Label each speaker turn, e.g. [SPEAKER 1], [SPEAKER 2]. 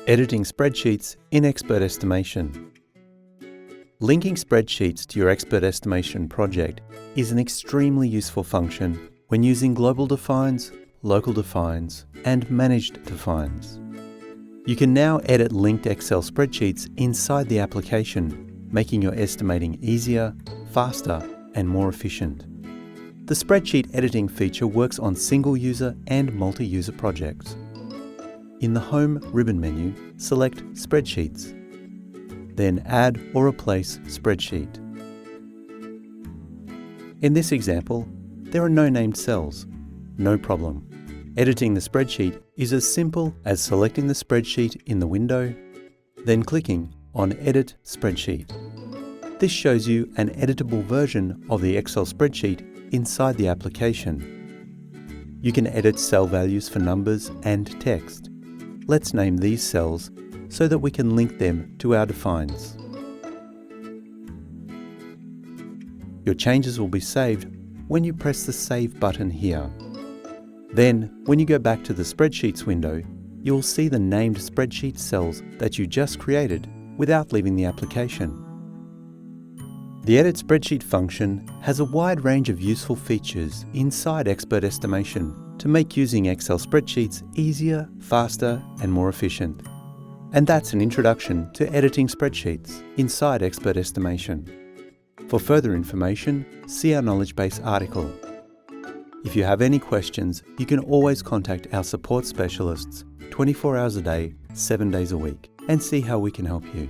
[SPEAKER 1] Editing spreadsheets in Expert Estimation. Linking spreadsheets to your Expert Estimation project is an extremely useful function when using global defines, local defines, and managed defines. You can now edit linked Excel spreadsheets inside the application, making your estimating easier, faster, and more efficient. The spreadsheet editing feature works on single-user and multi-user projects. In the Home ribbon menu, select Spreadsheets, then Add or Replace Spreadsheet. In this example, there are no named cells. No problem. Editing the spreadsheet is as simple as selecting the spreadsheet in the window, then clicking on Edit Spreadsheet. This shows you an editable version of the Excel spreadsheet inside the application. You can edit cell values for numbers and text. Let's name these cells so that we can link them to our defines. Your changes will be saved when you press the Save button here. Then, when you go back to the Spreadsheets window, you will see the named spreadsheet cells that you just created without leaving the application. The Edit Spreadsheet function has a wide range of useful features inside Expert Estimation to make using Excel spreadsheets easier, faster, and more efficient. And that's an introduction to editing spreadsheets inside Expert Estimation. For further information, see our knowledge base article. If you have any questions, you can always contact our support specialists 24 hours a day, 7 days a week, and see how we can help you.